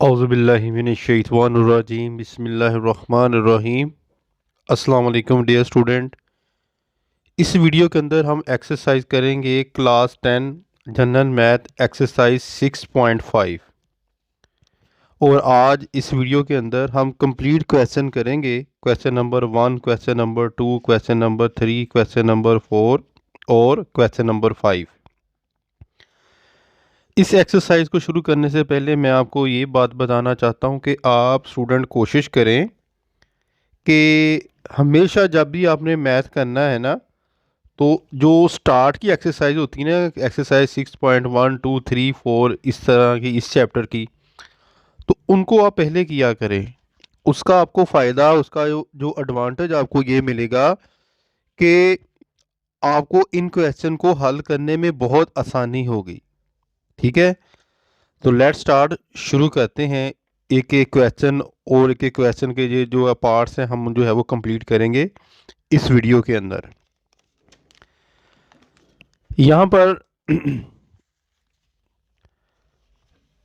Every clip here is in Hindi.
औज़ुबिल्लाहिमिनश्शैतानिर्रजीम बिस्मिल्लाहिर्रहमानिर्रहीम। अस्सलाम वालेकुम डियर स्टूडेंट। इस वीडियो के अंदर हम एक्सरसाइज करेंगे क्लास 10 जनरल मैथ एक्सरसाइज 6.5। और आज इस वीडियो के अंदर हम कंप्लीट क्वेश्चन करेंगे। Question number 1, question number 2, question number 3, question number 4 और क्वेश्चन नंबर 5। इस एक्सरसाइज को शुरू करने से पहले मैं आपको ये बात बताना चाहता हूँ कि आप स्टूडेंट कोशिश करें कि हमेशा जब भी आपने मैथ करना है ना, तो जो स्टार्ट की एक्सरसाइज होती है ना, एक्सरसाइज 6.1 2 3 4 इस तरह की इस चैप्टर की, तो उनको आप पहले किया करें। उसका आपको फ़ायदा, उसका जो एडवांटेज आपको ये मिलेगा कि आपको इन क्वेश्चन को हल करने में बहुत आसानी होगी। ठीक है, तो लेट्स स्टार्ट, शुरू करते हैं। एक एक क्वेश्चन और एक एक क्वेश्चन के ये जो पार्ट्स हैं हम जो है वो कंप्लीट करेंगे इस वीडियो के अंदर। यहाँ पर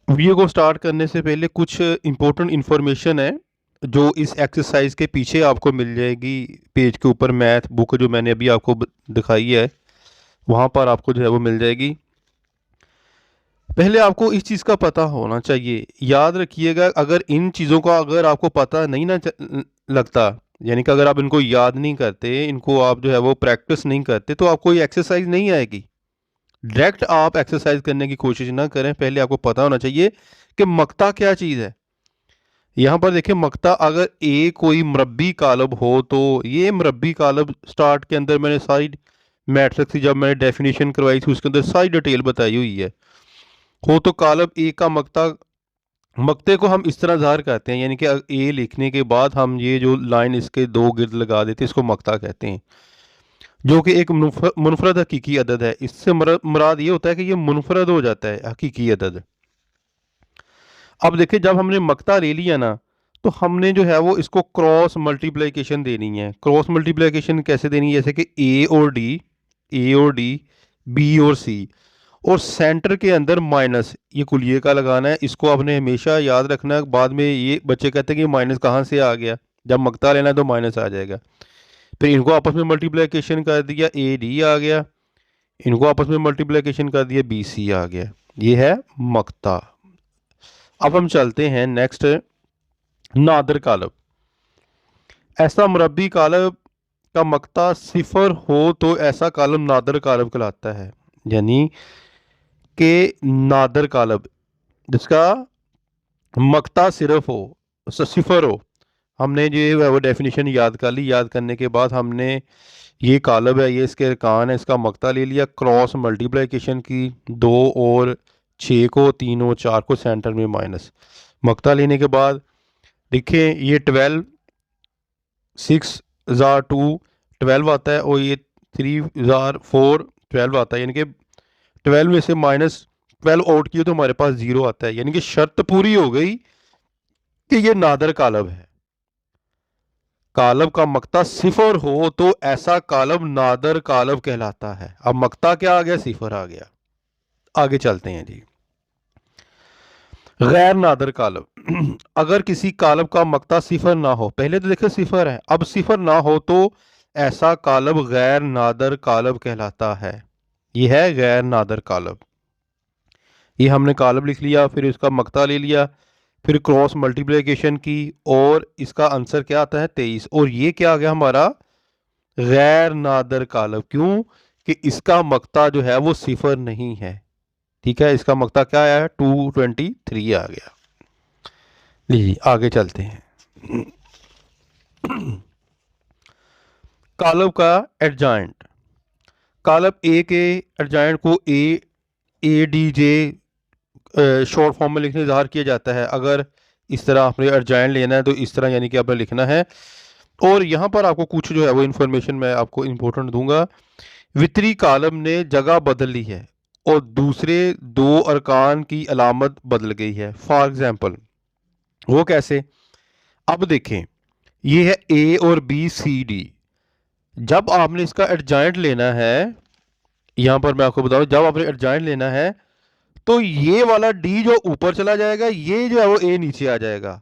वीडियो को स्टार्ट करने से पहले कुछ इम्पोर्टेंट इन्फॉर्मेशन है जो इस एक्सरसाइज के पीछे आपको मिल जाएगी। पेज के ऊपर मैथ बुक जो मैंने अभी आपको दिखाई है, वहाँ पर आपको जो है वो मिल जाएगी। पहले आपको इस चीज़ का पता होना चाहिए, याद रखिएगा, अगर इन चीज़ों का अगर आपको पता नहीं ना लगता, यानी कि अगर आप इनको याद नहीं करते, इनको आप जो है वो प्रैक्टिस नहीं करते, तो आपको ये एक्सरसाइज नहीं आएगी। डायरेक्ट आप एक्सरसाइज करने की कोशिश ना करें, पहले आपको पता होना चाहिए कि मक्ता क्या चीज़ है। यहाँ पर देखिए, मक्ता अगर ए कोई मरबी कालब हो तो ये मरबी कालब स्टार्ट के अंदर मैंने सारी मैट्रिक्स की जब मैंने डेफिनेशन करवाई थी उसके अंदर सारी डिटेल बताई हुई है। हो तो कालब ए का मक्ता, मक्ते को हम इस तरह ज़ाहिर करते हैं, यानी कि ए लिखने के बाद हम ये जो लाइन इसके दो गिर्द लगा देते हैं, इसको मक्ता कहते हैं, जो कि एक मुनफरद हकीकी अदद है। इससे मुराद ये होता है कि ये मुनफरद हो जाता है हकीकी अदद। अब देखिए, जब हमने मक्ता ले लिया ना, तो हमने जो है वो इसको क्रॉस मल्टीप्लिकेशन देनी है। क्रॉस मल्टीप्लिकेशन कैसे देनी है? जैसे कि ए और डी, बी और सी, और सेंटर के अंदर माइनस, ये कुलिये का लगाना है। इसको आपने हमेशा याद रखना है। बाद में ये बच्चे कहते हैं कि माइनस कहाँ से आ गया, जब मक्ता लेना है तो माइनस आ जाएगा। फिर इनको आपस में मल्टीप्लिकेशन कर दिया, ए डी आ गया। इनको आपस में मल्टीप्लिकेशन कर दिया, बी सी आ गया। ये है मक्ता। अब हम चलते हैं नेक्स्ट, नादर कालब। ऐसा मुरब्बी कालब का मक्ता सिफर हो तो ऐसा कालब नादर कालब कहलाता है। यानी कि नादर कालब जिसका मक्ता सिर्फ हो, सिफर हो। हमने जो है वो डेफिनेशन याद कर ली। याद करने के बाद हमने ये कालब है, ये इसके अरकान है, इसका मक्ता ले लिया। क्रॉस मल्टीप्लिकेशन की, 2 और 6 को, 3 और 4 को, सेंटर में माइनस। मक्ता लेने के बाद देखिए, ये 12, 6 ज़ार 2 12 आता है, और ये 3 ज़ार 4 12 आता है। यानी कि 12 में से माइनस 12 आउट किए तो हमारे पास 0 आता है। यानी कि शर्त पूरी हो गई कि ये नादर कालब है। कालब का मक्ता सिफर हो तो ऐसा कालब नादर कालब कहलाता है। अब मक्ता क्या आ गया? सिफर आ गया। आगे चलते हैं जी। गैर नादर कालब अगर किसी कालब का मक्ता सिफर ना हो, पहले तो देखो सिफर है, अब सिफर ना हो तो ऐसा कालब गैर नादर कालब कहलाता है। यह है गैर नादर कालब। ये हमने कालब लिख लिया, फिर इसका मक्ता ले लिया, फिर क्रॉस मल्टीप्लिकेशन की, और इसका आंसर क्या आता है? 23। और ये क्या आ गया हमारा? गैर नादर कालब। क्यों? कि इसका मक्ता जो है वो सिफर नहीं है। ठीक है, इसका मक्ता क्या आया है? 223 आ गया। लीजिए आगे चलते हैं। कालब का एडजाइंट। कालब ए के एडजाइंट को A D J short form में लिखने ज़ाहिर किया जाता है। अगर इस तरह आपने एडजाइंट लेना है तो इस तरह, यानी कि आपने लिखना है। और यहाँ पर आपको कुछ जो है वो इन्फॉर्मेशन मैं आपको इम्पोर्टेंट दूंगा। वितरी कालम ने जगह बदल ली है और दूसरे दो अरकान की अलामत बदल गई है। फॉर एग्जाम्पल, वो कैसे? अब देखें, ये है ए और बी सी डी। जब आपने इसका एडजाइंट लेना है, यहाँ पर मैं आपको बताऊँ, जब आपने एडजाइंट लेना है तो ये वाला डी जो ऊपर चला जाएगा, ये जो है वो ए नीचे आ जाएगा।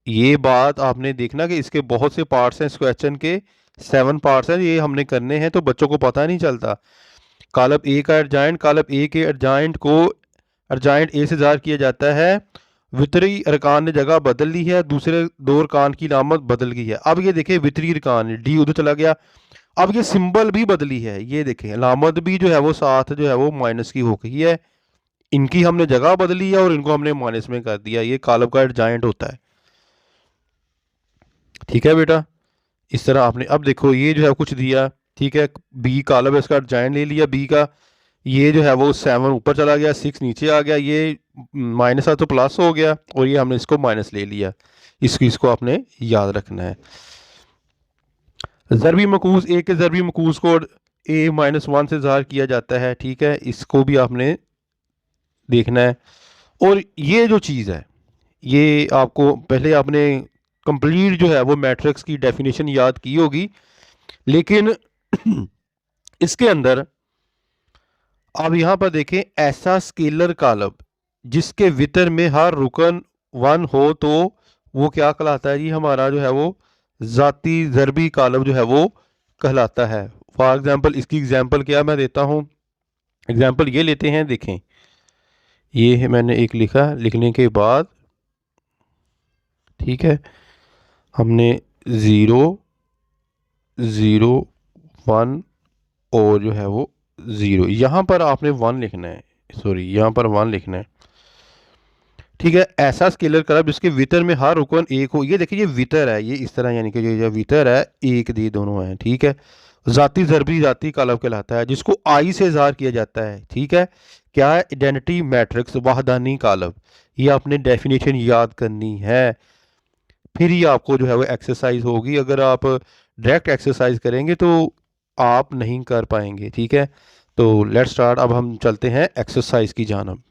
ये बात आपने देखना कि इसके बहुत से पार्ट्स हैं इस क्वेश्चन के, 7 पार्ट्स हैं, ये हमने करने हैं, तो बच्चों को पता नहीं चलता। कॉलम ए का एडजाइंट, कॉलम ए के एडजाइंट को एडजाइंट ए से ज़ाहिर किया जाता है। वितरी अरकान ने जगह बदल ली है, दूसरे दो अरकान की नामत बदल गई है। अब ये देखें वितरी अरकान, डी उधर चला गया, अब ये सिंबल भी बदली है, ये देखें अलामत भी जो है वो साथ जो है वो माइनस की हो गई है। इनकी हमने जगह बदली है और इनको हमने माइनस में कर दिया। ये कॉलम का एडजाइंट होता है। ठीक है बेटा, इस तरह आपने, अब देखो ये जो है कुछ दिया, ठीक है, बी कॉलम है, इसका एडजाइंट ले लिया बी का, ये जो है वो 7 ऊपर चला गया, 6 नीचे आ गया, ये माइनस था तो प्लस हो गया, और ये हमने इसको माइनस ले लिया। इसको आपने याद रखना है। ज़रबी मकूस, ए के ज़रबी मकूस को a-1 से ज़ाहिर किया जाता है। ठीक है, इसको भी आपने देखना है। और ये जो चीज़ है, ये आपको पहले आपने कंप्लीट जो है वो मैट्रिक्स की डेफिनेशन याद की होगी, लेकिन इसके अंदर आप यहाँ पर देखें, ऐसा स्केलर कॉलम जिसके वितर में हर रुकन 1 हो तो वो क्या कहलाता है जी, हमारा जो है वो ज़ाती ज़रबी कॉलम जो है वो कहलाता है। फॉर एग्जांपल, इसकी एग्जांपल क्या मैं देता हूँ, एग्जांपल ये लेते हैं, देखें ये है मैंने एक लिखा, लिखने के बाद ठीक है हमने 0 0 1 और जो है वो 0, यहाँ पर आपने 1 लिखना है, सॉरी यहाँ पर 1 लिखना है। ठीक है, ऐसा स्केलर कलम जिसके वितर में हर रुकन एक हो। ये देखिए ये वितर है, ये इस तरह, यानी कि ये वितर है, एक दी दोनों हैं। ठीक है, ज़ाती ज़रबी ज़ाती कॉलम कहलाता है, जिसको आई से ज़ाहिर किया जाता है। ठीक है, क्या है, आइडेंटिटी मैट्रिक्स वाहदानी कॉलम। ये आपने डेफिनेशन याद करनी है, फिर ही आपको जो है वो एक्सरसाइज होगी। अगर आप डायरेक्ट एक्सरसाइज करेंगे तो आप नहीं कर पाएंगे। ठीक है, तो लेट्स स्टार्ट। अब हम चलते हैं एक्सरसाइज की जानब।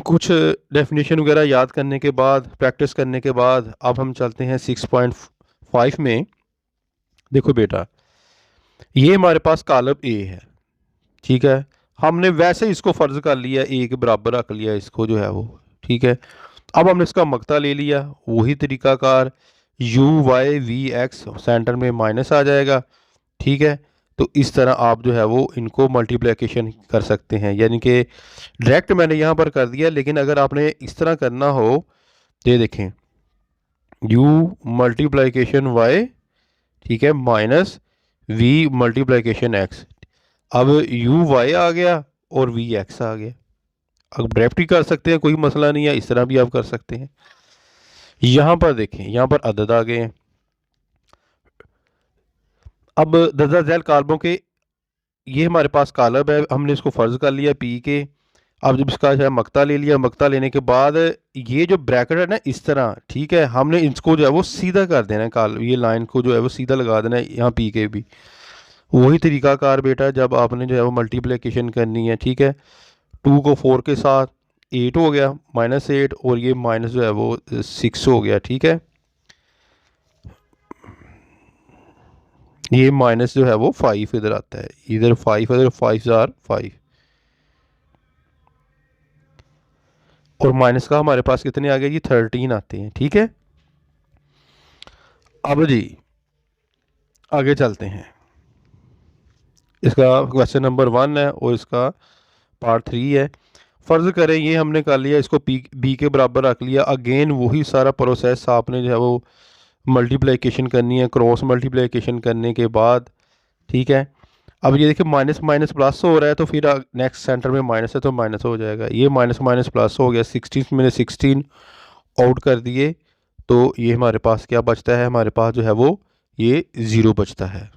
कुछ डेफिनेशन वगैरह याद करने के बाद, प्रैक्टिस करने के बाद, अब हम चलते हैं 6.5 में। देखो बेटा, ये हमारे पास कॉलम ए है। ठीक है, हमने वैसे इसको फ़र्ज़ कर लिया, ए के बराबर रख लिया इसको जो है वो। ठीक है, अब हमने इसका मकता ले लिया, वही तरीकाकार, U Y V X, centre में माइनस आ जाएगा। ठीक है, तो इस तरह आप जो है वो इनको मल्टीप्लिकेशन कर सकते हैं, यानी कि डायरेक्ट मैंने यहाँ पर कर दिया, लेकिन अगर आपने इस तरह करना हो तो ये देखें, u मल्टीप्लिकेशन y, ठीक है, माइनस v मल्टीप्लिकेशन x। अब u y आ गया और v x आ गया। अब डायरेक्ट ही कर सकते हैं, कोई मसला नहीं है, इस तरह भी आप कर सकते हैं। यहाँ पर देखें, यहाँ पर अदद आ गए हैं। अब दर्जा झैल कालमों के, ये हमारे पास कालब है, हमने इसको फ़र्ज़ कर लिया पी के। अब जब इसका जो है मकता ले लिया, मकता लेने के बाद ये जो ब्रैकेट है ना इस तरह, ठीक है, हमने इसको जो है वो सीधा कर देना है, काल ये लाइन को जो है वो सीधा लगा देना है यहाँ पी के भी। वही तरीकाकार बेटा, जब आपने जो है वो मल्टीप्लिकेशन करनी है। ठीक है, 2 को 4 के साथ 8 हो गया, -8, और ये माइनस जो है वो 6 हो गया। ठीक है, ये माइनस जो है वो 5 इधर आता है, इधर 5, इधर 5 जार 5, और माइनस का हमारे पास कितने आ गए जी, 13 आते हैं। ठीक है, अब जी आगे चलते हैं। इसका क्वेश्चन नंबर 1 है और इसका पार्ट 3 है। फ़र्ज़ करें ये हमने कर लिया, इसको पी बी के बराबर रख लिया। अगेन वही सारा प्रोसेस आपने जो है वो मल्टीप्लिकेशन करनी है, क्रॉस मल्टीप्लिकेशन करने के बाद। ठीक है, अब ये देखिए माइनस माइनस प्लस हो रहा है, तो फिर नेक्स्ट सेंटर में माइनस है तो माइनस हो जाएगा। ये माइनस माइनस प्लस हो गया, 16 मैंने 16 आउट कर दिए, तो ये हमारे पास क्या बचता है, हमारे पास जो है वो ये 0 बचता है।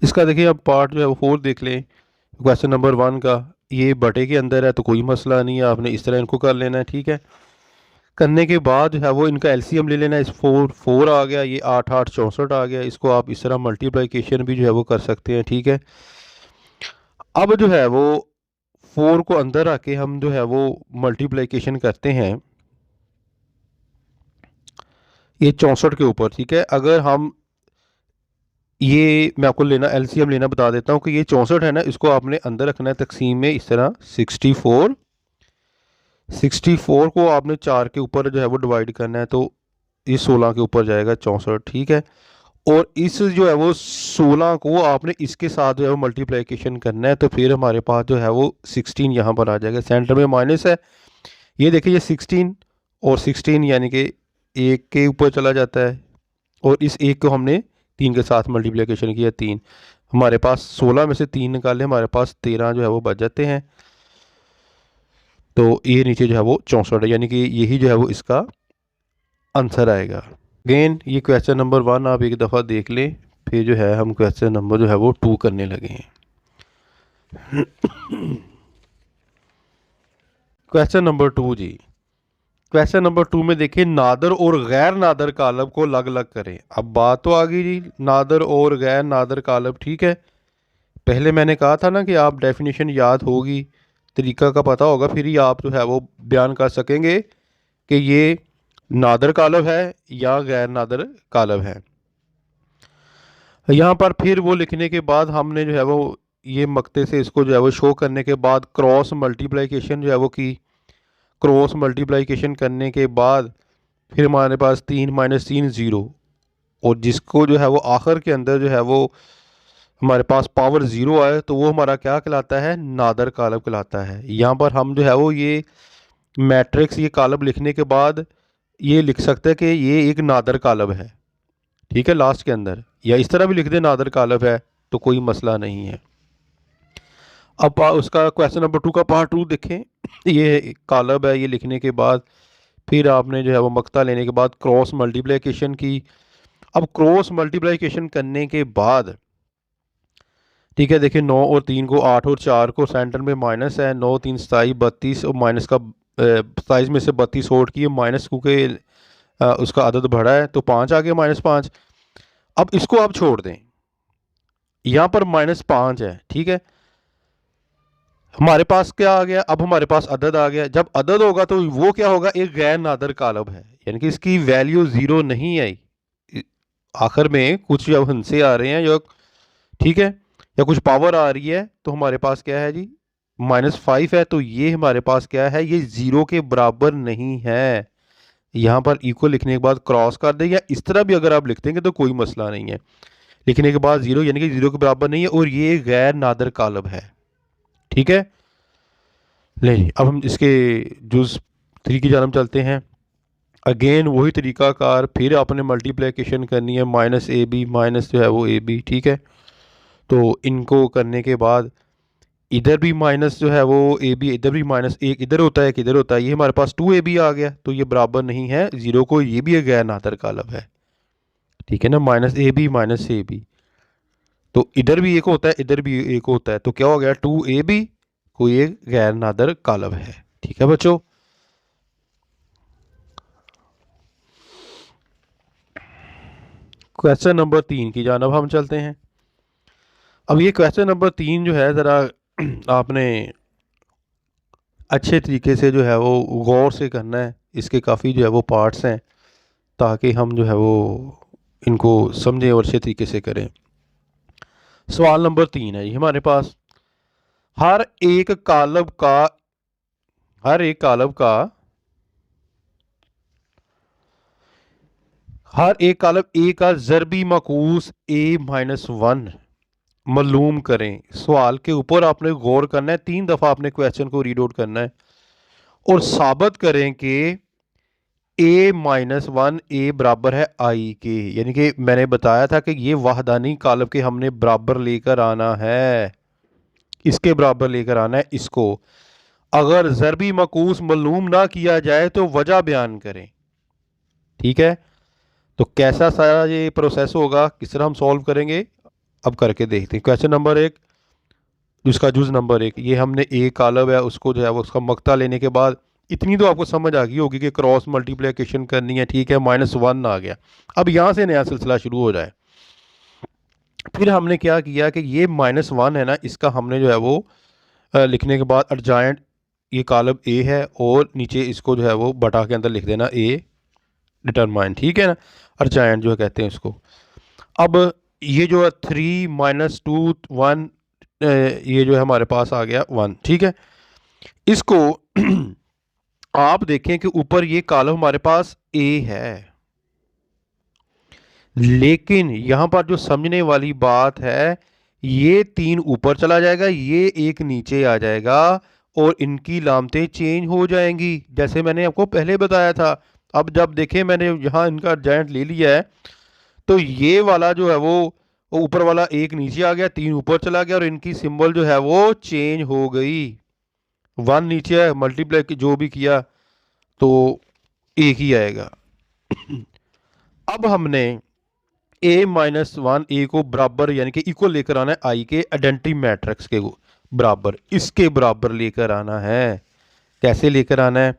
इसका देखिए अब पार्ट जो है वो 4 देख लें, क्वेश्चन नंबर 1 का। ये बटे के अंदर है तो कोई मसला नहीं है, आपने इस तरह इनको कर लेना है। ठीक है, करने के बाद जो है वो इनका एलसीएम ले लेना है। इस 4 आ गया, ये 8 8 64 आ गया। इसको आप इस तरह मल्टीप्लिकेशन भी जो है वो कर सकते हैं। ठीक है, अब जो है वो 4 को अंदर आके हम जो है वो मल्टीप्लिकेशन करते हैं ये 64 के ऊपर। ठीक है, अगर हम ये मैं आपको लेना एलसीएम लेना बता देता हूँ कि ये 64 है ना, इसको आपने अंदर रखना है तकसीम में इस तरह 64 को आपने 4 के ऊपर जो है वो डिवाइड करना है, तो ये 16 के ऊपर जाएगा 64, ठीक है। और इस जो है वो 16 को आपने इसके साथ जो है वो मल्टीप्लिकेशन करना है, तो फिर हमारे पास जो है वो 16 यहाँ पर आ जाएगा। सेंटर में माइनस है, ये देखिए ये 16 और 16 यानी कि एक के ऊपर चला जाता है, और इस एक को हमने 3 के साथ मल्टीप्लिकेशन किया 3, हमारे पास 16 में से 3 निकाले, हमारे पास 13 जो है वो बच जाते हैं। तो ये नीचे जो है वो 64 है, यानी कि यही जो है वो इसका आंसर आएगा। अगेन ये क्वेश्चन नंबर 1 आप एक दफ़ा देख लें, फिर जो है हम क्वेश्चन नंबर जो है वो 2 करने लगे हैं। क्वेश्चन नंबर 2 जी, क्वेश्चन नंबर 2 में देखिए नादर और गैर नादर कालब को अलग अलग करें। अब बात तो आ गई जी, नादर और गैर नादर कालब, ठीक है। पहले मैंने कहा था ना कि आप डेफिनेशन याद होगी, तरीका का पता होगा, फिर ही आप जो है वो बयान कर सकेंगे कि ये नादर कालब है या गैर नादर कालब है। यहाँ पर फिर वो लिखने के बाद हमने जो है वो ये मक्ते से इसको जो है वो शो करने के बाद क्रॉस मल्टीप्लिकेशन जो है वो की, क्रॉस मल्टीप्लिकेशन करने के बाद फिर हमारे पास 3 - 3 0, और जिसको जो है वो आखिर के अंदर जो है वो हमारे पास पावर 0 आए तो वो हमारा क्या कहलाता है, नादर कालब कहलाता है। यहाँ पर हम जो है वो ये मैट्रिक्स ये कालब लिखने के बाद ये लिख सकते हैं कि ये एक नादर कालब है, ठीक है, लास्ट के अंदर, या इस तरह भी लिख दे नादर कालब है, तो कोई मसला नहीं है। अब उसका क्वेश्चन नंबर 2 का पार्ट 2 देखें। ये कालब है, ये लिखने के बाद फिर आपने जो है वो मक्ता लेने के बाद क्रॉस मल्टीप्लिकेशन की। अब क्रॉस मल्टीप्लिकेशन करने के बाद, ठीक है, देखिए 9 और 3 को, 8 और 4 को, सेंटर में माइनस है, 9 3 27 32, और माइनस का 27 में से 32 ओट किए माइनस, क्योंकि उसका अदद बढ़ा है तो 5 आ गया -5। अब इसको आप छोड़ दें, यहाँ पर -5 है, ठीक है। हमारे पास क्या आ गया, अब हमारे पास अदद आ गया। जब अदद होगा तो वो क्या होगा, एक गैर नादर कालब है, यानी कि इसकी वैल्यू 0 नहीं आई, आखिर में कुछ जब हिस्से आ रहे हैं जो, ठीक है, या कुछ पावर आ रही है, तो हमारे पास क्या है जी, -5 है, तो ये हमारे पास क्या है, ये 0 के बराबर नहीं है। यहाँ पर इक्वल लिखने के बाद क्रॉस कर दें, या इस तरह भी अगर आप लिख देंगे तो कोई मसला नहीं है। लिखने के बाद 0 यानी कि 0 के बराबर नहीं है, और ये गैर नादर कालब है, ठीक है। ले जी, अब हम इसके जुज 3 की जानब चलते हैं। अगेन वही तरीकाकार, फिर आपने मल्टीप्लिकेशन करनी है, -ab माइनस जो है वो ab, ठीक है। तो इनको करने के बाद इधर भी माइनस जो है वो ab, इधर भी माइनस, एक इधर होता है एक इधर होता है, ये हमारे पास 2ab आ गया, तो ये बराबर नहीं है 0 को, ये भी एक गैर नादर कालब है, ठीक है ना, -ab -ab। तो इधर भी एक होता है इधर भी एक होता है, तो क्या हो गया, 2ab कोई एक गैर नादर कालब है, ठीक है बच्चों। क्वेश्चन नंबर 3 की जानब हम चलते हैं। अब ये क्वेश्चन नंबर 3 जो है ज़रा आपने अच्छे तरीके से जो है वो गौर से करना है, इसके काफ़ी जो है वो पार्ट्स हैं, ताकि हम जो है वो इनको समझें और अच्छे तरीके से करें। सवाल नंबर 3 है ये हमारे पास, हर एक कालब का हर एक कालब का हर एक कालब ए का ज़रबी मकूस a-1 मालूम करें। सवाल के ऊपर आपने गौर करना है, 3 दफ़ा आपने क्वेश्चन को रीड आउट करना है, और साबित करें कि a-1 a बराबर है आई के, यानी कि मैंने बताया था कि ये वाहदानी कालब के हमने बराबर लेकर आना है, इसके बराबर लेकर आना है इसको। अगर ज़रबी मकूस मालूम ना किया जाए तो वजह बयान करें, ठीक है। तो कैसा सारा ये प्रोसेस होगा, किस तरह हम सॉल्व करेंगे, अब करके देखते हैं। क्वेश्चन नंबर 1, जिसका जुज नंबर 1, ये हमने ए कालब है उसको जो है वो उसका मक्ता लेने के बाद इतनी तो आपको समझ आ गई होगी कि क्रॉस मल्टीप्लिकेशन करनी है, ठीक है, -1 आ गया। अब यहाँ से नया सिलसिला शुरू हो जाए। फिर हमने क्या किया कि ये -1 है ना, इसका हमने जो है वो लिखने के बाद अर्जाइंट, ये कालब ए है, और नीचे इसको जो है वो बटा के अंदर लिख देना ए डिटरमाइन, ठीक है ना, अर्जाइंट जो है कहते हैं उसको। अब ये जो है 3 - 2 1, ये जो है हमारे पास आ गया 1, ठीक है। इसको आप देखें कि ऊपर ये कॉलम हमारे पास ए है, लेकिन यहां पर जो समझने वाली बात है, ये 3 ऊपर चला जाएगा, ये एक नीचे आ जाएगा, और इनकी लामतें चेंज हो जाएंगी जैसे मैंने आपको पहले बताया था। अब जब देखें मैंने यहाँ इनका जॉइंट ले लिया है, तो ये वाला जो है वो ऊपर वाला एक नीचे आ गया, 3 ऊपर चला गया, और इनकी सिंबल जो है वो चेंज हो गई। 1 नीचे है, मल्टीप्लाई जो भी किया तो एक ही आएगा। अब हमने A-1 ए को बराबर यानी कि इक्वल लेकर आना है आई के आइडेंटिटी मैट्रिक्स के बराबर, इसके बराबर लेकर आना है। कैसे लेकर आना है?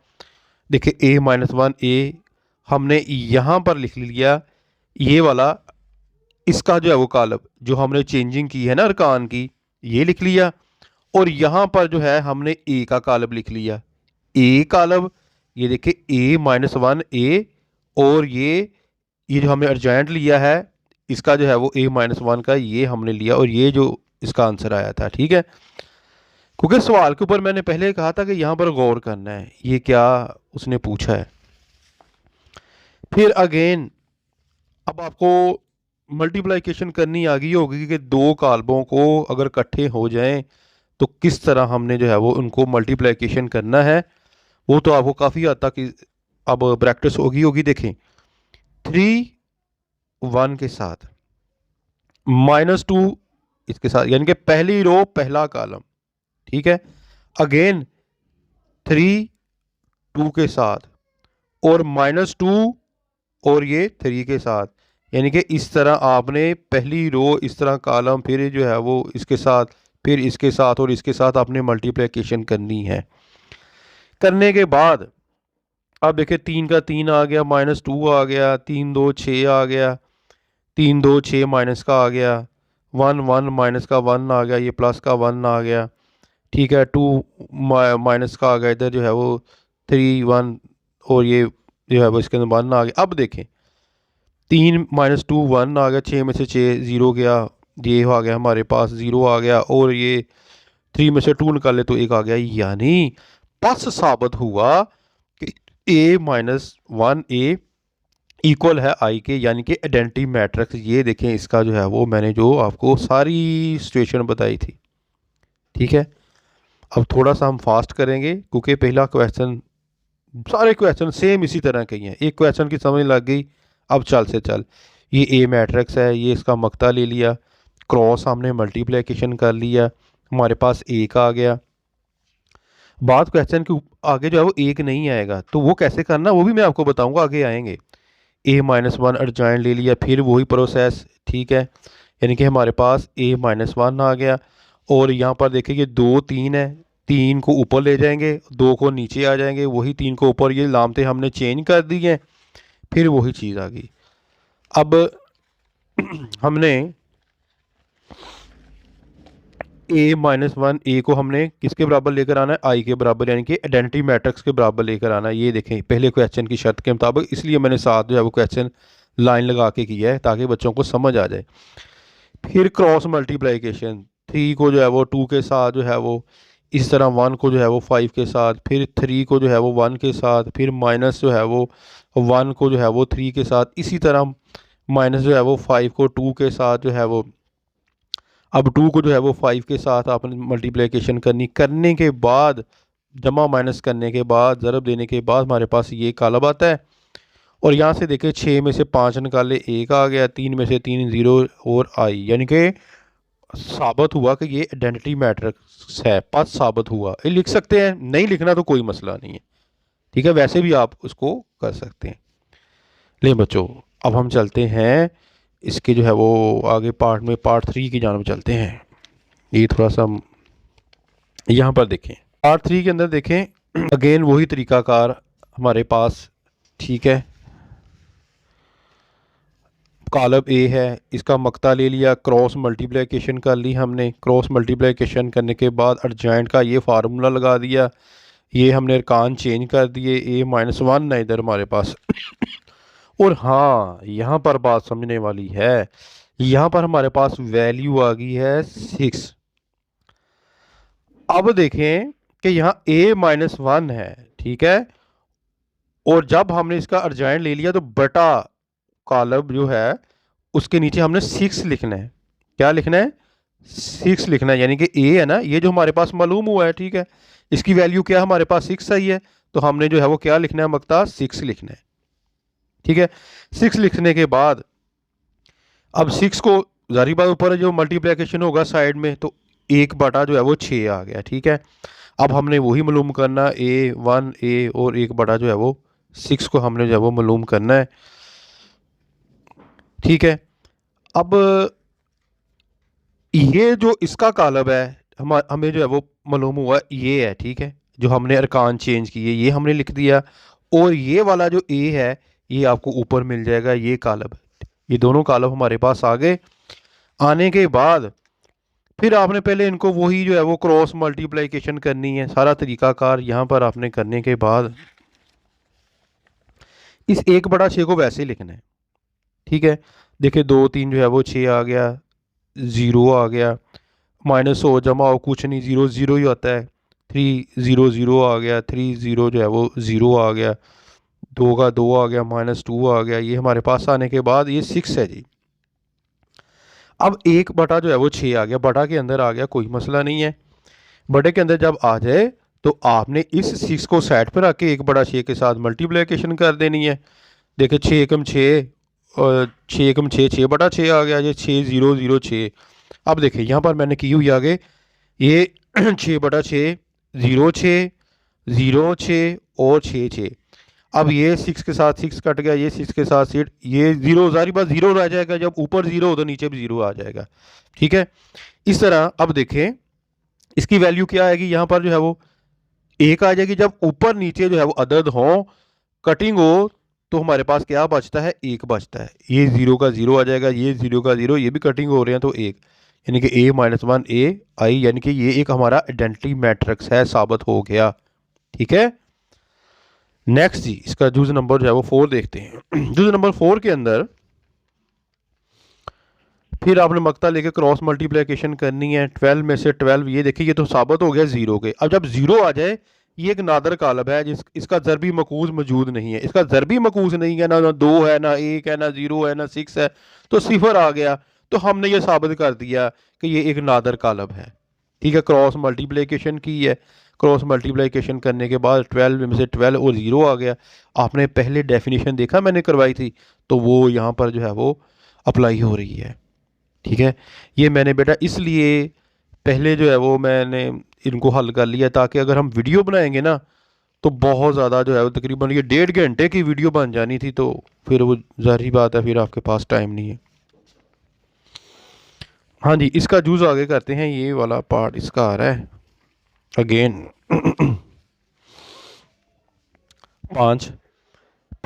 देखिए A-1 ए हमने यहाँ पर लिख लिया, ये वाला इसका जो है वो कॉलम जो हमने चेंजिंग की है ना अरकान की, ये लिख लिया। और यहाँ पर जो है हमने ए का कॉलम लिख लिया, ए कॉलम, ये देखिए A-1 ए, और ये जो हमने अर्जेंट लिया है, इसका जो है वो A-1 का ये हमने लिया, और ये जो इसका आंसर आया था, ठीक है। क्योंकि सवाल के ऊपर मैंने पहले कहा था कि यहाँ पर गौर करना है, ये क्या उसने पूछा है। फिर अगेन अब आपको मल्टीप्लिकेशन करनी आ गई होगी कि दो कालबों को अगर इकट्ठे हो जाएं तो किस तरह हमने जो है वो उनको मल्टीप्लिकेशन करना है। वो तो आपको काफ़ी हद तक अब प्रैक्टिस होगी। देखें 3 1 के साथ, -2 इसके साथ, यानी कि पहली रो पहला कॉलम, ठीक है। अगेन 3 2 के साथ, और -2 और ये 3 के साथ, यानी कि इस तरह आपने पहली रो इस तरह कॉलम, फिर जो है वो इसके साथ, फिर इसके साथ, और इसके साथ आपने मल्टीप्लिकेशन करनी है। करने के बाद अब देखिए 3 का 3 आ गया, -2 आ गया, 3 2 6 आ गया, 3 2 6 माइनस का आ गया, 1 1 माइनस का 1 आ गया, ये प्लस का 1 आ गया, ठीक है। 2 माइनस का आ गया, इधर जो है वो 3 1, और ये जो है वो इसके अंदर 1 आ गया। अब देखें 3 - 2 1 आ गया, 6 में से 6 0 गया, ये आ गया हमारे पास 0 आ गया, और ये 3 में से 2 निकाले तो 1 आ गया। यानी बस साबित हुआ कि A-1 ए इक्वल है आई के, यानी कि आइडेंटिटी मैट्रिक्स। ये देखें इसका जो है वो मैंने जो आपको सारी सिचुएशन बताई थी, ठीक है। अब थोड़ा सा हम फास्ट करेंगे क्योंकि पहला क्वेश्चन, सारे क्वेश्चन सेम इसी तरह के ही हैं, एक क्वेश्चन की समझ लग गई। अब चल से चल, ये ए मैट्रिक्स है, ये इसका मक्ता ले लिया, क्रॉस हमने मल्टीप्लिकेशन कर लिया, हमारे पास एक आ गया। बात क्वेश्चन के आगे जो है वो एक नहीं आएगा, तो वो कैसे करना वो भी मैं आपको बताऊंगा, आगे आएंगे। A-1 अर्जाइन ले लिया, फिर वही प्रोसेस, ठीक है। यानी कि हमारे पास A-1 आ गया, और यहाँ पर देखिए ये 2 3 है, 3 को ऊपर ले जाएंगे, 2 को नीचे आ जाएंगे, वही 3 को ऊपर, ये लामते हमने चेंज कर दी हैं, फिर वही चीज़ आ गई। अब हमने A-1 ए को हमने किसके बराबर लेकर आना है? आई के बराबर, यानी कि आइडेंटिटी मैट्रिक्स के बराबर लेकर आना है। ये देखें पहले क्वेश्चन की शर्त के मुताबिक, इसलिए मैंने साथ जो है वो क्वेश्चन लाइन लगा के किया है ताकि बच्चों को समझ आ जाए। फिर क्रॉस मल्टीप्लिकेशन, 3 को जो है वो 2 के साथ जो है वो इस तरह, 1 को जो है वो 5 के साथ, फिर 3 को जो है वो 1 के साथ, फिर माइनस जो है वो 1 को जो है वो 3 के साथ, इसी तरह माइनस जो है वो 5 को 2 के साथ जो है वो, अब 2 को जो है वो 5 के साथ आपने मल्टीप्लिकेशन करने के बाद, जमा माइनस करने के बाद, ज़रब देने के बाद हमारे पास ये कालब आता है। और यहाँ से देखिए 6 में से 5 निकाले, 1 आ गया, 3 में से 3 0, और आई, यानी कि साबित हुआ कि ये आइडेंटिटी मैट्रिक्स है, पद साबित हुआ। ये लिख सकते हैं, नहीं लिखना तो कोई मसला नहीं है, ठीक है, वैसे भी आप उसको कर सकते हैं। ले बच्चों, अब हम चलते हैं इसके जो है वो आगे पार्ट में, पार्ट 3 की जानब चलते हैं। ये थोड़ा सा यहाँ पर देखें, पार्ट 3 के अंदर देखें अगेन वही तरीकाकार हमारे पास, ठीक है। कॉलम ए है, इसका मक्ता ले लिया, क्रॉस मल्टीप्लिकेशन कर ली हमने, क्रॉस मल्टीप्लिकेशन करने के बाद अर्जेंट का ये फार्मूला लगा दिया, ये हमने अरकान चेंज कर दिए, A-1 है इधर हमारे पास। और हाँ, यहाँ पर बात समझने वाली है यहाँ पर हमारे पास वैल्यू आ गई है 6। अब देखें कि यहाँ a-1 है, ठीक है, और जब हमने इसका अर्जाइंट ले लिया तो बटा कॉलम जो है उसके नीचे हमने 6 लिखना है। क्या लिखना है? 6 लिखना है, यानी कि a है ना, ये जो हमारे पास मालूम हुआ है, ठीक है, इसकी वैल्यू क्या हमारे पास 6 आई है, तो हमने जो है वो क्या लिखना है मकता 6 लिखना है, ठीक है। 6 लिखने के बाद अब 6 को जारी बात ऊपर जो मल्टीप्लिकेशन होगा साइड में, तो 1 बटा जो है वो 6 आ गया, ठीक है। अब हमने वही मालूम करना a1 और 1 बटा जो है वो 6 को हमने जो है वो मालूम करना है, ठीक है। अब ये जो इसका कालब है हमें जो है वो मालूम हुआ ये है, ठीक है, जो हमने अरकान चेंज किए ये हमने लिख दिया, और ये वाला जो ए है ये आपको ऊपर मिल जाएगा, ये कालब। ये दोनों कालब हमारे पास आ गए। आने के बाद फिर आपने पहले इनको वही जो है वो क्रॉस मल्टीप्लिकेशन करनी है, सारा तरीकाकार यहाँ पर आपने करने के बाद इस 1/6 को वैसे ही लिखना है, ठीक है। देखिए 2 3 जो है वो 6 आ गया, 0 आ गया, माइनस हो जमा हो कुछ नहीं, 0 0 ही होता है। 3 0 0 आ गया, 3 0 जो है वो 0 आ गया, 2 का 2 आ गया, -2 आ गया। ये हमारे पास आने के बाद ये 6 है जी। अब 1 बटा जो है वो 6 आ गया, बटा के अंदर आ गया, कोई मसला नहीं है। बटे के अंदर जब आ जाए तो आपने इस 6 को साइड पर रख के 1/6 के साथ मल्टीप्लिकेशन कर देनी है। देखिए 6 एकम 6 और 6 एकम 6 6/6 आ गया, ये 6 0 0 6। अब देखिए यहाँ पर मैंने की हुई आगे ये 6/6 0 6 0 6 और 6 6। अब ये 6 के साथ 6 कट गया, ये 6 के साथ 6, ये 0 जारी बात 0 रह जाएगा, जब ऊपर 0 हो तो नीचे भी 0 आ जाएगा, ठीक है। इस तरह अब देखें इसकी वैल्यू क्या आएगी, यहाँ पर जो है वो 1 आ जाएगी। जब ऊपर नीचे जो है वो अदद हो, कटिंग हो, तो हमारे पास क्या बचता है? 1 बचता है। ये 0 का 0 आ जाएगा, ये 0 का 0, ये भी कटिंग हो रहे हैं तो 1, यानी कि a-1 a आई, यानी कि ये एक हमारा आइडेंटिटी मैट्रिक्स है, साबित हो गया, ठीक है। नेक्स्ट जी इसका जुज नंबर जो है वो 4 देखते हैं। जुज नंबर 4 के अंदर फिर आपने मक्ता लेके क्रॉस मल्टीप्लिकेशन करनी है। 12 में से 12, ये देखिए ये तो साबित हो गया 0 के। अब जब 0 आ जाए, ये एक नादर कालब है इसका ज़रबी मकूज मौजूद नहीं है, इसका ज़रबी मकूज नहीं है, ना 2 है, ना 1 है, ना 0 है, ना 6 है, तो 0 आ गया। तो हमने ये साबित कर दिया कि ये एक नादर कालब है, ठीक है। क्रॉस मल्टीप्लिकेशन की है, क्रॉस मल्टीप्लिकेशन करने के बाद 12 में से 12 और 0 आ गया। आपने पहले डेफिनेशन देखा मैंने करवाई थी, तो वो यहाँ पर जो है वो अप्लाई हो रही है, ठीक है। ये मैंने बेटा इसलिए पहले जो है वो मैंने इनको हल कर लिया ताकि अगर हम वीडियो बनाएंगे ना तो बहुत ज़्यादा जो है वो तकरीबन ये 1.5 घंटे की वीडियो बन जानी थी, तो फिर वो ज़ाहिर बात है फिर आपके पास टाइम नहीं है। हाँ जी इसका जूज़ आगे करते हैं, ये वाला पार्ट इसका आ रहा है अगेन 5।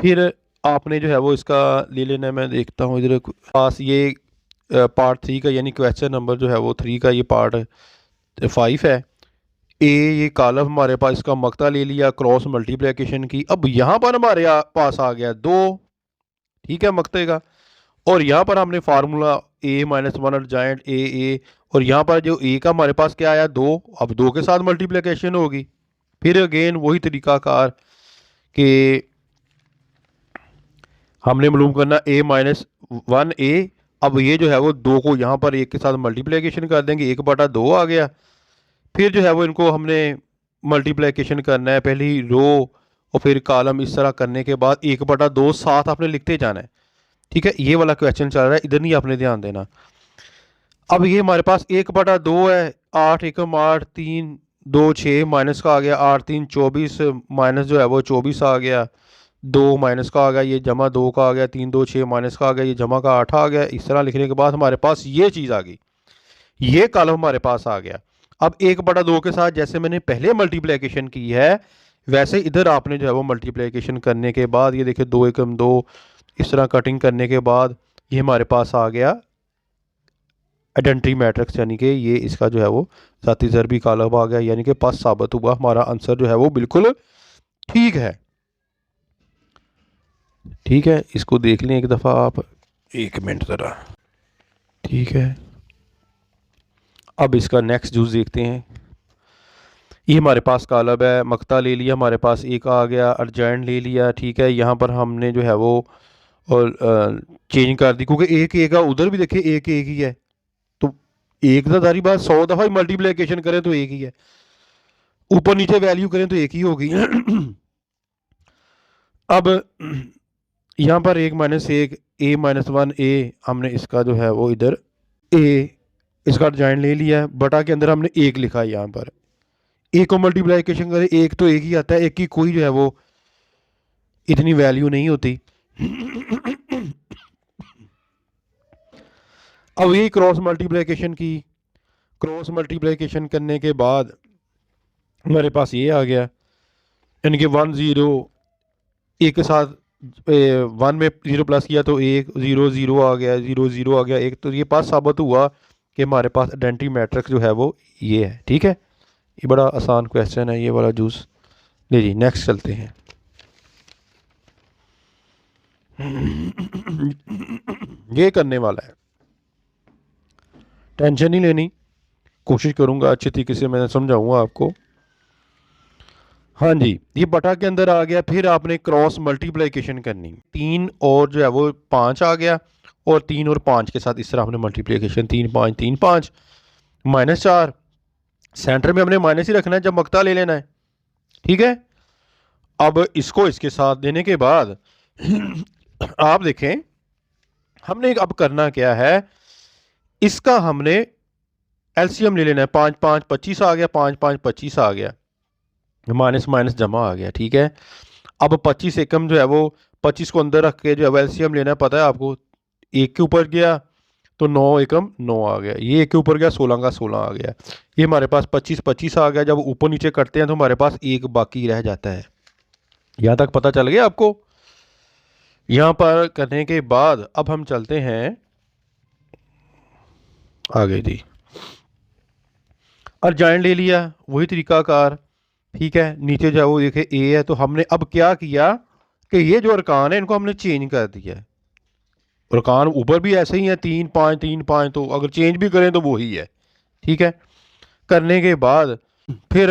फिर आपने जो है वो इसका ले लेना है, मैं देखता हूँ इधर पास ये पार्ट 3 का, यानी क्वेश्चन नंबर जो है वो 3 का ये पार्ट 5 है। ये कॉलम हमारे पास इसका मक्ता ले लिया, क्रॉस मल्टीप्लिकेशन की। अब यहाँ पर हमारे पास आ गया 2, ठीक है, मक्ते का। और यहाँ पर हमने फार्मूला a-1 अर्जाइंट a, और यहाँ पर जो a का हमारे पास क्या आया 2, अब 2 के साथ मल्टीप्लिकेशन होगी। फिर अगेन वही तरीकाकार कि हमने मालूम करना a-1 अब ये जो है वो 2 को यहाँ पर 1 के साथ मल्टीप्लिकेशन कर देंगे, 1/2 आ गया। फिर जो है वो इनको हमने मल्टीप्लिकेशन करना है, पहली रो और फिर कॉलम, इस तरह करने के बाद 1/2 साथ आपने लिखते जाना है, ठीक है। ये वाला क्वेश्चन चल रहा है, इधर नहीं आपने ध्यान देना। अब ये हमारे पास 1/2 है, 8 एकम 8 3 2 6, माइनस का आ गया 8 3 24, माइनस जो है वो 24 आ गया, 2 माइनस का आ गया, ये जमा 2 का आ गया, 3 2 6 माइनस का आ गया, ये जमा का 8 आ गया। इस तरह लिखने के बाद हमारे पास ये चीज़ आ गई, ये कॉलम हमारे पास आ गया। अब 1/2 के साथ जैसे मैंने पहले मल्टीप्लिकेशन की है वैसे इधर आपने जो है वो मल्टीप्लिकेशन करने के बाद ये देखिए 2 एकम 2, इस तरह कटिंग करने के बाद ये हमारे पास आ गया आइडेंटिटी मैट्रिक्स, यानी कि ये इसका जो है वो ज़ाती ज़रबी कॉलम आ गया, यानी कि पास साबित हुआ हमारा आंसर जो है वो बिल्कुल ठीक है, ठीक है। इसको देख लें एक दफ़ा आप, 1 मिनट ज़रा। ठीक है, अब इसका नेक्स्ट जूस देखते हैं। ये हमारे पास कालब है, मक्ता ले लिया, हमारे पास एक आ गया, अर्जेंट ले लिया। ठीक है, यहाँ पर हमने जो है वो और चेंज कर दी, क्योंकि एक एक है, उधर भी देखिए एक एक ही है, तो एक तो सारी बात 100 दफ़ा मल्टीप्लिकेशन करें तो एक ही है, ऊपर नीचे वैल्यू करें तो एक ही होगी। अब यहाँ पर एक माइनस एक, ए माइनस वन ए, हमने इसका जो है वो इधर ए, इसका अर्जेंट ले लिया है, बटा के अंदर हमने एक लिखा है। यहाँ पर एक को मल्टीप्लिकेशन करें एक तो एक ही आता है, एक की कोई जो है वो इतनी वैल्यू नहीं होती। अब ये क्रॉस मल्टीप्लिकेशन की, क्रॉस मल्टीप्लिकेशन करने के बाद हमारे पास ये आ गया, यानी कि 1 0 एक के साथ 1 में 0 प्लस किया तो एक, 0 0 आ गया, 0 0 आ गया एक, तो ये पास साबित हुआ कि हमारे पास आइडेंटिटी मैट्रिक्स जो है वो ये है। ठीक है, ये बड़ा आसान क्वेश्चन है ये वाला जूस। ले जी नेक्स्ट चलते हैं। ये करने वाला है, टेंशन नहीं लेनी, कोशिश करूंगा अच्छे तरीके से मैं समझाऊंगा आपको। हाँ जी, ये बटा के अंदर आ गया, फिर आपने क्रॉस मल्टीप्लिकेशन करनी, 3 और जो है वो 5 आ गया, और 3 और 5 के साथ इस तरह आपने मल्टीप्लिकेशन, 3 5 3 5 -4, सेंटर में हमने माइनस ही रखना है जब मक्ता ले लेना है। ठीक है, अब इसको इसके साथ देने के बाद आप देखें हमने अब करना क्या है, इसका हमने एलसीएम ले लेना है। 5 5 25 आ गया, 5 5 25 आ गया, माइनस माइनस जमा आ गया। ठीक है, अब 25 एकम जो है वो 25 को अंदर रख के जो है एलसीएम लेना है, पता है आपको, एक के ऊपर गया तो 9 एकम 9 आ गया, ये एक के ऊपर गया 16 का 16 आ गया, ये हमारे पास 25 25 आ गया। जब ऊपर नीचे करते हैं तो हमारे पास एक बाकी रह जाता है। यहाँ तक पता चल गया आपको? यहाँ पर करने के बाद अब हम चलते हैं आगे जी। अर्जेंट ले लिया, वही तरीकाकार। ठीक है, नीचे जाओ देखे ए है, तो हमने अब क्या किया कि ये जो अरकान है इनको हमने चेंज कर दिया। अरकान ऊपर भी ऐसे ही है, 3 5 3 5, तो अगर चेंज भी करें तो वो ही है। ठीक है, करने के बाद फिर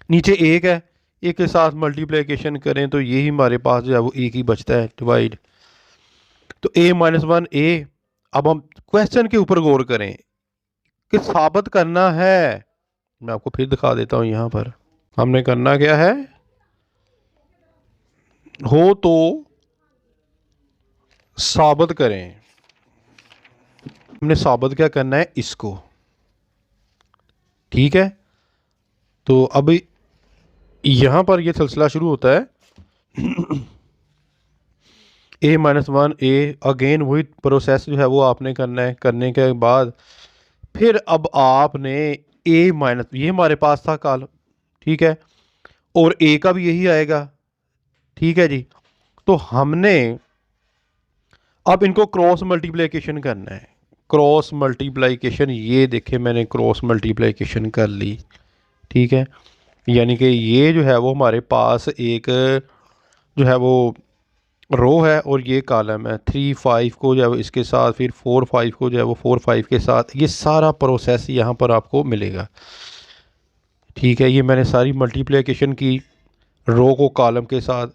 नीचे एक है, एक के साथ मल्टीप्लिकेशन करें तो यही हमारे पास जो है वो एक ही बचता है, डिवाइड, तो a -1 a। अब हम क्वेश्चन के ऊपर गौर करें कि साबित करना है, मैं आपको फिर दिखा देता हूं। यहां पर हमने करना क्या है, हो तो साबित करें। हमने साबित क्या करना है, इसको। ठीक है, तो अब यहां पर यह सिलसिला शुरू होता है। a -1 a, अगेन वही प्रोसेस जो है वो आपने करना है। करने के बाद फिर अब आपने a माइनस, ये हमारे पास था कॉलम, ठीक है, और a का भी यही आएगा। ठीक है जी, तो हमने अब इनको क्रॉस मल्टीप्लिकेशन करना है। क्रॉस मल्टीप्लिकेशन, ये देखे मैंने क्रॉस मल्टीप्लिकेशन कर ली। ठीक है, यानी कि ये जो है वो हमारे पास एक जो है वो रो है और ये कॉलम है। 3 5 को जो है वो इसके साथ, फिर 4 5 को जो है वो 4 5 के साथ, ये सारा प्रोसेस यहाँ पर आपको मिलेगा। ठीक है, ये मैंने सारी मल्टीप्लिकेशन की रो को कॉलम के साथ।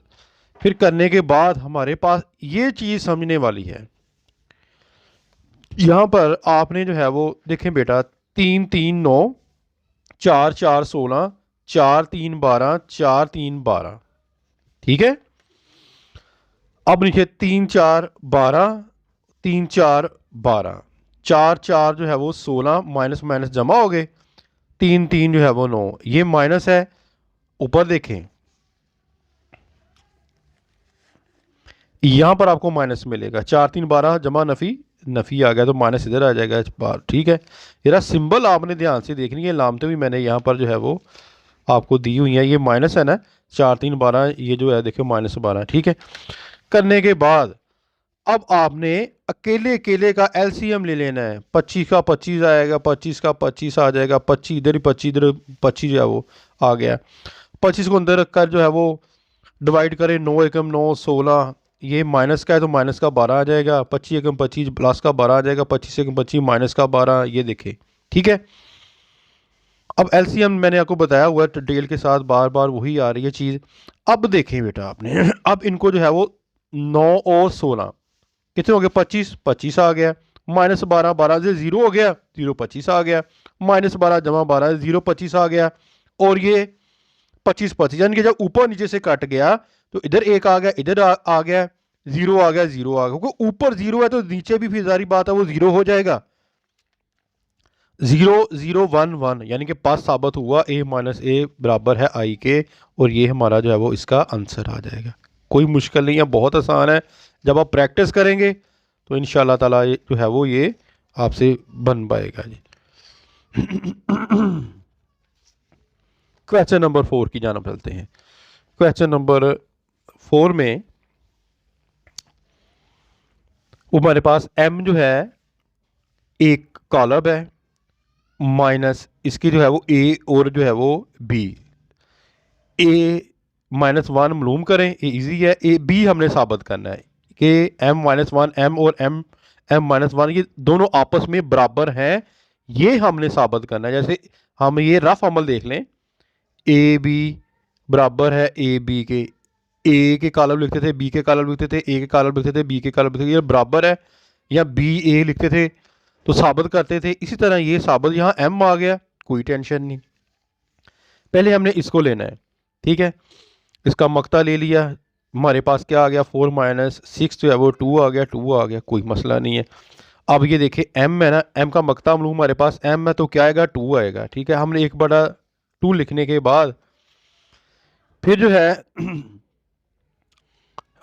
फिर करने के बाद हमारे पास ये चीज़ समझने वाली है, यहाँ पर आपने जो है वो देखें बेटा, 3 3 9, 4 4 16, 4 3 12, 4 3 12। ठीक है, अब नीचे 3 4 12, 3 4 12, 4 4 जो है वो 16, माइनस माइनस जमा हो गए, 3 3 जो है वो 9, ये माइनस है। ऊपर देखें, यहां पर आपको माइनस मिलेगा, 4 3 12 जमा नफ़ी, नफ़ी आ गया तो माइनस इधर आ जाएगा इस बार। ठीक है, ये सिंबल आपने ध्यान से देखनी है, लामतें भी मैंने यहाँ पर जो है वो आपको दी हुई हैं। ये माइनस है ना, 4 3 12, ये जो है देखो -12। ठीक है, करने के बाद अब आपने अकेले अकेले का एलसीएम ले लेना है। 25 का 25 आएगा, 25 का 25 आ जाएगा, 25 इधर ही 25 इधर 25 जो है वो आ गया। 25 को अंदर रखकर जो है वो डिवाइड करें, 9 एकम 9, 16, ये माइनस का है तो माइनस का 12 आ जाएगा, 25 एकम 25 प्लस का 12 आ जाएगा, 25 एकम 25 माइनस का 12, ये देखें। ठीक है, अब एलसीएम मैंने आपको बताया हुआ है डिटेल के साथ, बार बार वही आ रही है चीज़। अब देखें बेटा आपने अब इनको जो है वो 9 और 16 कितने हो गए, 25, 25 आ गया, माइनस 12, 12 से 0 हो गया, 0 25 आ गया, माइनस 12 जमा 12 से 0 25 आ गया, और ये 25 25, यानी कि जब ऊपर नीचे से कट गया तो इधर एक आ गया, इधर आ गया, 0 आ गया, 0 आ गया, क्योंकि ऊपर 0 है तो नीचे भी फिर जारी बात है वो 0 हो जाएगा। 0 0 1 1, यानी कि पास साबित हुआ a माइनस ए बराबर है आई के, और ये हमारा जो है वो इसका आंसर आ जाएगा। कोई मुश्किल नहीं है, बहुत आसान है। जब आप प्रैक्टिस करेंगे तो इंशाल्लाह ताला ये जो है वो ये आपसे बन पाएगा जी। क्वेश्चन नंबर 4 की जानब चलते हैं। क्वेश्चन नंबर 4 में हमारे पास m जो है एक कॉलम है, माइनस इसकी जो है वो a और जो है वो b। a माइनस 1 मालूम करें, ये इजी है। a b हमने साबित करना है कि m माइनस 1 m और m माइनस 1 ये दोनों आपस में बराबर हैं, ये हमने साबित करना है। जैसे हम ये रफ अमल देख लें, ए बी बराबर है ए बी के, ए के कॉलम लिखते थे, बी के कॉलम लिखते थे, ए के कॉलम लिखते थे, बी के कॉलम लिखते थे, ये बराबर है, या बी ए लिखते थे तो साबित करते थे। इसी तरह ये साबित, यहाँ एम आ गया, कोई टेंशन नहीं। पहले हमने इसको लेना है, ठीक है, इसका मक्ता ले लिया, हमारे पास क्या आ गया, 4 माइनस 6 जो है वो 2 आ गया, 2 आ गया, कोई मसला नहीं है। अब ये देखिए एम है ना, एम का मक्ता मालूम हमारे पास एम है तो क्या आएगा, 2 आएगा। ठीक है, हमने 1/2 लिखने के बाद फिर जो है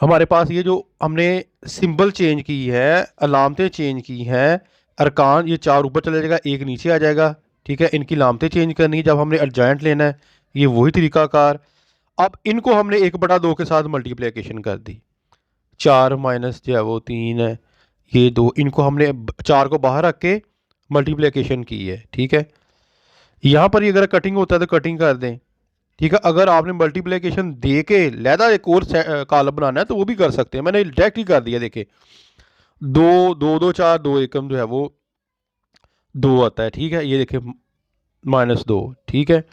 हमारे पास ये जो हमने सिंबल चेंज की है, अलामतें चेंज की हैं, अरकान ये 4 ऊपर चला जाएगा, 1 नीचे आ जाएगा। ठीक है, इनकी लामतें चेंज करनी है जब हमने एडजॉइंट लेना है, ये वही तरीकाकार। अब इनको हमने 1/2 के साथ मल्टीप्लिकेशन कर दी, 4 माइनस जो है वो 3 है, ये 2, इनको हमने 4 को बाहर रख के मल्टीप्लिकेशन की है। ठीक है, यहाँ पर ये अगर कटिंग होता है तो कटिंग कर दें। ठीक है, अगर आपने मल्टीप्लिकेशन दे के लहदा एक और कॉलम बनाना है तो वो भी कर सकते हैं, मैंने डायरेक्ट ही कर दिया। देखिए 2 2 2 4 2 एकम जो है वो 2 आता है। ठीक है, ये देखिए -2। ठीक है,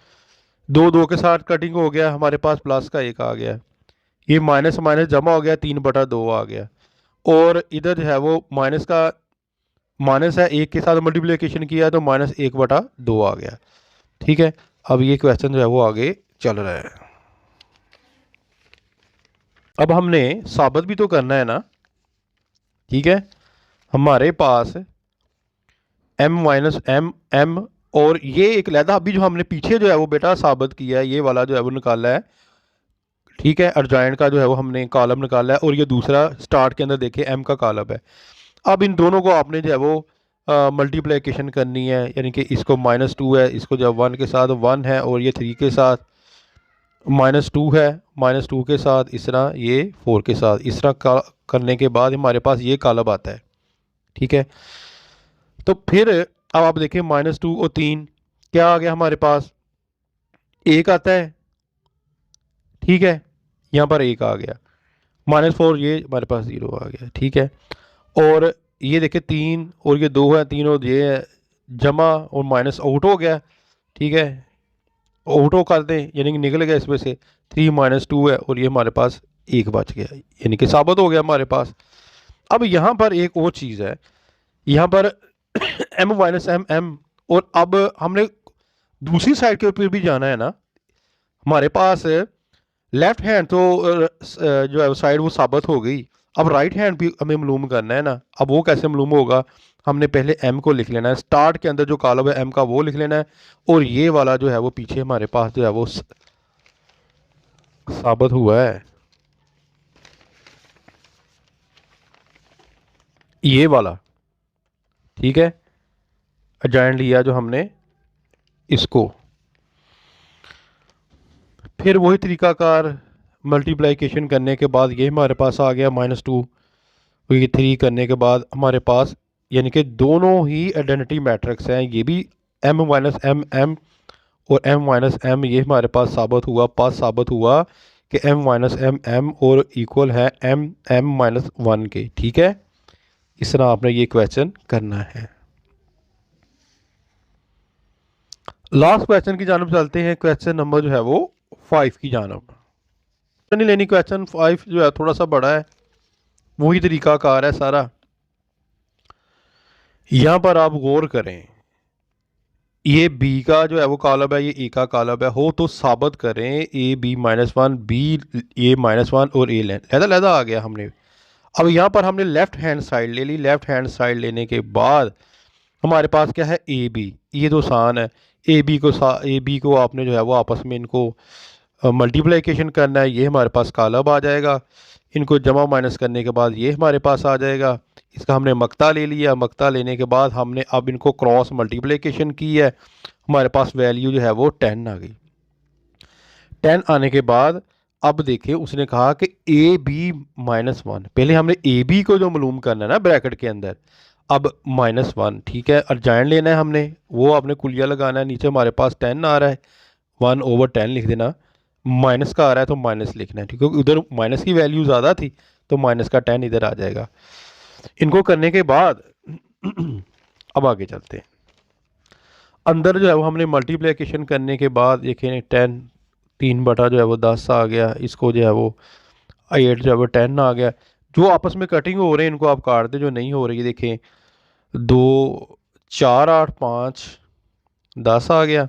2 2 के साथ कटिंग हो गया, हमारे पास प्लस का 1 आ गया, ये माइनस माइनस जमा हो गया, 3/2 आ गया, और इधर जो है वो माइनस का माइनस है, 1 के साथ मल्टीप्लिकेशन किया तो -1/2 आ गया। ठीक है, अब ये क्वेश्चन जो है वो आगे चल रहा है। अब हमने साबित भी तो करना है ना। ठीक है, हमारे पास m माइनस m और ये एक लहदा अभी जो हमने पीछे जो है वो बेटा साबित किया है, ये वाला जो है वो निकाला है। ठीक है, अर्जाइंट का जो है वो हमने कॉलम निकाला है, और ये दूसरा स्टार्ट के अंदर देखिए m का कॉलम है। अब इन दोनों को आपने जो है वो मल्टीप्लिकेशन करनी है, यानी कि इसको -2 है, इसको जब 1 के साथ 1 है, और ये 3 के साथ -2 है, -2 के साथ इस तरह, ये 4 के साथ इस तरह करने के बाद हमारे पास ये कॉलम आता है। ठीक है, तो फिर अब आप देखिए -2 और 3 क्या आ गया हमारे पास, 1 आता है। ठीक है, यहाँ पर 1 आ गया, -4 ये हमारे पास 0 आ गया। ठीक है, और ये देखिए 3 और ये 2 है, 3 और ये है, जमा और माइनस आउट हो गया। ठीक है, आउट कर दें यानी कि निकल गया इसमें से, 3 - 2 है, और ये हमारे पास 1 बच गया, यानी कि साबित हो गया हमारे पास। अब यहाँ पर एक और चीज़ है, यहाँ पर m माइनस m, और अब हमने दूसरी साइड के ऊपर भी जाना है ना। हमारे पास लेफ्ट हैंड तो जो है साइड वो साबित हो गई, अब राइट हैंड भी हमें मालूम करना है ना। अब वो कैसे मालूम होगा, हमने पहले m को लिख लेना है, स्टार्ट के अंदर जो कॉलम है m का वो लिख लेना है, और ये वाला जो है वो पीछे हमारे पास जो है वो साबित हुआ है, ये वाला। ठीक है, एडजॉइंट लिया जो हमने इसको, फिर वही तरीकाकार मल्टीप्लिकेशन करने के बाद ये हमारे पास आ गया -2, ये 3 करने के बाद हमारे पास, यानी कि दोनों ही आइडेंटिटी मैट्रिक्स हैं, ये भी m माइनस m और m माइनस m, ये हमारे पास साबित हुआ, पास साबित हुआ कि m माइनस एम और इक्वल है m माइनस 1 के। ठीक है, इस तरह आपने ये क्वेश्चन करना है। लास्ट क्वेश्चन की जानब चलते हैं। क्वेश्चन नंबर जो है वो 5 की जानब नहीं लेनी। क्वेश्चन 5 जो है थोड़ा सा बड़ा है, वही तरीकाकार है सारा। यहाँ पर आप गौर करें, ये बी का जो है वो कॉलम है, ये ए का कॉलम है। हो तो साबित करें A B minus 1, B A minus 1 और ए लहदा लहदा आ गया हमने। अब यहाँ पर हमने लेफ्ट हैंड साइड ले ली। लेफ्ट हैंड साइड लेने के बाद हमारे पास क्या है, ए बी। ये तो आसान है। ए बी को आपने जो है वो आपस में इनको मल्टीप्लिकेशन करना है। ये हमारे पास कॉलम आ जाएगा। इनको जमा माइनस करने के बाद ये हमारे पास आ जाएगा। इसका हमने मक्ता ले लिया। मक्ता लेने के बाद हमने अब इनको क्रॉस मल्टीप्लिकेशन की है। हमारे पास वैल्यू जो है वो 10 आ गई। 10 आने के बाद अब देखिए उसने कहा कि ए बी माइनस 1। पहले हमने ए बी को जो मालूम करना है ना ब्रैकेट के अंदर, अब माइनस 1। ठीक है, अर्जाइन लेना है हमने, वो आपने कुलिया लगाना है। नीचे हमारे पास 10 आ रहा है, 1/10 लिख देना। माइनस का आ रहा है तो माइनस लिखना है, क्योंकि उधर माइनस की वैल्यू ज़्यादा थी तो माइनस का 10 इधर आ जाएगा। इनको करने के बाद अब आगे चलते हैं। अंदर जो है वो हमने मल्टीप्लिकेशन करने के बाद देखें 10 3 बटा जो है वो 10 आ गया। इसको जो है वो 8 जो है वो 10 आ गया। जो आपस में कटिंग हो रहे हैं इनको आप काट दें, जो नहीं हो रही देखें 2 4 8 5 10 आ गया।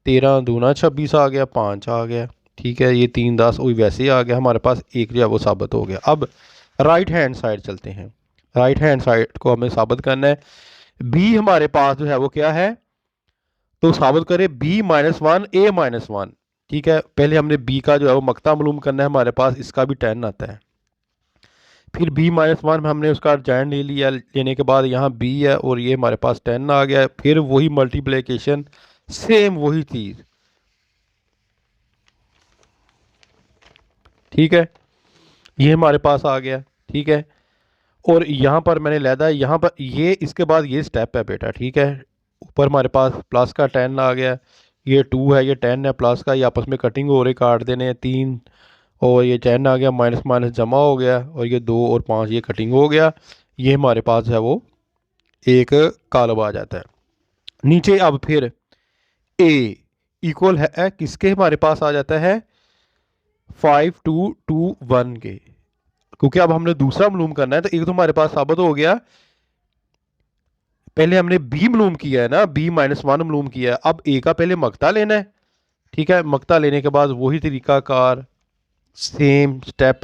13 दूना 26 आ गया, 5 आ गया। ठीक है, ये 3 10 वही वैसे ही आ गया। हमारे पास एक जो है वो साबित हो गया। अब राइट हैंड साइड चलते हैं। राइट हैंड साइड को हमें साबित करना है। बी हमारे पास जो है वो क्या है, तो साबित करें बी माइनस 1 ए माइनस 1। ठीक है, पहले हमने बी का जो है वो मक्ता मालूम करना है। हमारे पास इसका भी 10 आता है। फिर बी माइनस 1 में हमने उसका जॉइन ले लिया। लेने के बाद यहाँ बी है और ये हमारे पास 10 आ गया। फिर वही मल्टीप्लिकेशन, सेम वही चीज़। ठीक है, ये हमारे पास आ गया। ठीक है, और यहाँ पर मैंने लहदा यहाँ पर ये इसके बाद ये स्टेप है बेटा। ठीक है, ऊपर हमारे पास प्लस का 10 आ गया। ये 2 है, ये 10 है प्लस का। ये आपस में कटिंग हो रही, काट देने हैं 3 और ये 10 आ गया। माइनस माइनस जमा हो गया और ये 2 और 5 ये कटिंग हो गया। ये हमारे पास है वो एक कॉलम आ जाता है। नीचे अब फिर ए इक्वल है किसके हमारे पास आ जाता है 5 2 2 1 के, क्योंकि अब हमने दूसरा मालूम करना है। तो एक तो हमारे पास साबित हो गया, पहले हमने बी मालूम किया है ना, बी माइनस 1 मालूम किया है। अब ए का पहले मक्ता लेना है। ठीक है, मक्ता लेने के बाद वही तरीकाकार, सेम स्टेप।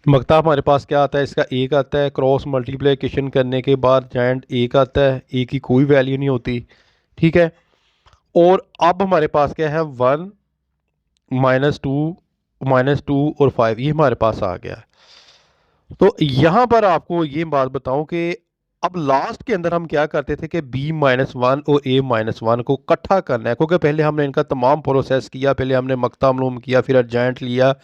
मक्ता हमारे पास क्या आता है, इसका एक आता है। क्रॉस मल्टीप्लिकेशन करने के बाद जॉइंट एक आता है। ए की कोई वैल्यू नहीं होती। ठीक है, और अब हमारे पास क्या है 1 -2 और 5 ये हमारे पास आ गया। तो यहाँ पर आपको ये बात बताऊं कि अब लास्ट के अंदर हम क्या करते थे कि b माइनस 1 और a माइनस 1 को इकट्ठा करना है, क्योंकि पहले हमने इनका तमाम प्रोसेस किया। पहले हमने मक्ता मालूम किया, फिर अर्जेंट लिया।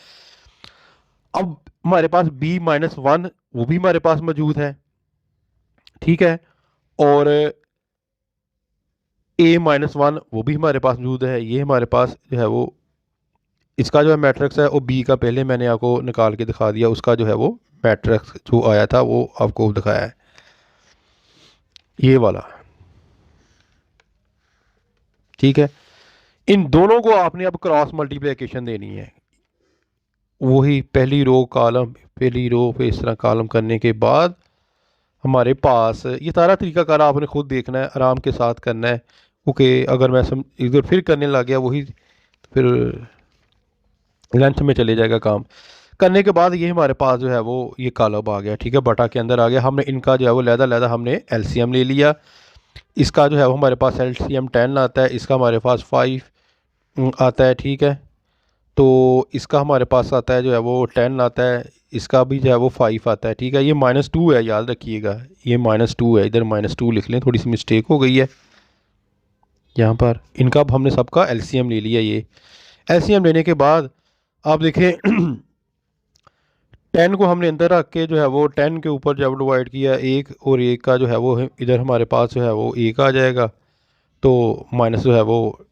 अब हमारे पास b माइनस 1 वो भी हमारे पास मौजूद है। ठीक है, और a माइनस 1 वो भी हमारे पास मौजूद है। ये हमारे पास जो है वो इसका जो है मैट्रिक्स है, और बी का पहले मैंने आपको निकाल के दिखा दिया। उसका जो है वो मैट्रिक्स जो आया था वो आपको दिखाया है, ये वाला। ठीक है, इन दोनों को आपने अब क्रॉस मल्टीप्लिकेशन देनी है। वही पहली रो कॉलम, पहली रो पे इस तरह कॉलम करने के बाद हमारे पास ये सारा तरीकाकार आपने खुद देखना है, आराम के साथ करना है। क्योंकि अगर मैं इधर फिर करने लग गया वही, फिर लेंथ में चले जाएगा काम। करने के बाद ये हमारे पास जो है वो ये कॉलम आ गया। ठीक है, बटा के अंदर आ गया। हमने इनका जो है वो लहदा लहदा हमने एलसीएम ले लिया। इसका जो है वो हमारे पास एलसीएम 10 आता है, इसका हमारे पास 5 आता है। ठीक है, तो इसका हमारे पास आता है जो है वो 10 आता है। इसका भी जो है वो 5 आता है। ठीक है, ये -2 है, याद रखिएगा ये -2 है। इधर -2 लिख लें, थोड़ी सी मिस्टेक हो गई है यहाँ पर। इनका अब हमने सबका एलसीएम ले लिया। ये एलसीएम लेने के बाद आप देखें 10 को हमने अंदर रख के जो है वो 10 के ऊपर जब डिवाइड किया एक और एक का जो है वो इधर हमारे पास जो है वो एक आ जाएगा, तो माइनस जो है वो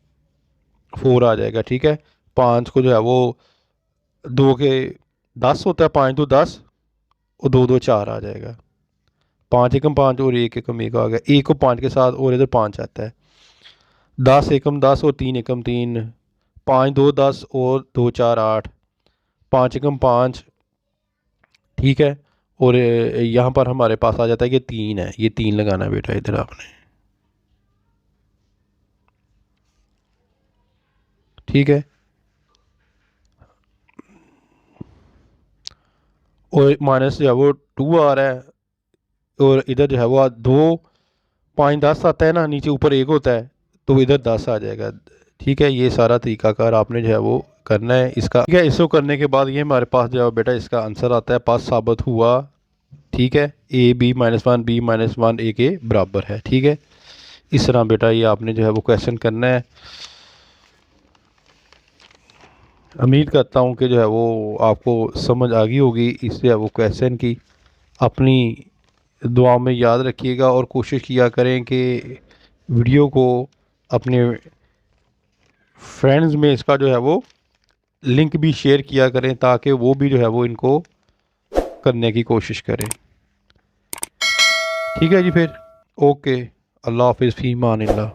4 आ जाएगा। ठीक है, 5 को जो है वो 2 के 10 होता है, 5 2 10 और 2 2 4 आ जाएगा। 5 एकम 5 और 1 एकम 1 आ गया। 1 को 5 के साथ और इधर 5 आता है। 10 एकम 10 और 3 एकम 3, 5 2 10 और 2 4 8, 5 एकम 5, ठीक है। और यहाँ पर हमारे पास आ जाता है कि 3 है, ये 3 लगाना है बेटा इधर आपने, ठीक है। और माइनस जो है वो 2 आ रहा है, और इधर जो है वो 2 5 10 आता है ना, नीचे ऊपर 1 होता है, तो इधर 10 आ जाएगा, ठीक है। ये सारा तरीकाकार आपने जो है वो करना है इसका, ठीक है। इसको करने के बाद ये हमारे पास जो है बेटा इसका आंसर आता है, पास साबित हुआ, ठीक है। A B minus one B minus one A के बराबर है, ठीक है। इस तरह बेटा ये आपने जो है वो क्वेश्चन करना है। उम्मीद करता हूँ कि जो है वो आपको समझ आ गई होगी इससे है वो क्वेश्चन की। अपनी दुआ में याद रखिएगा और कोशिश किया करें कि वीडियो को अपने फ्रेंड्स में इसका जो है वो लिंक भी शेयर किया करें, ताकि वो भी जो है वो इनको करने की कोशिश करें, ठीक है जी। फिर ओके, अल्लाह हाफिज़, फ़ी अमान अल्लाह।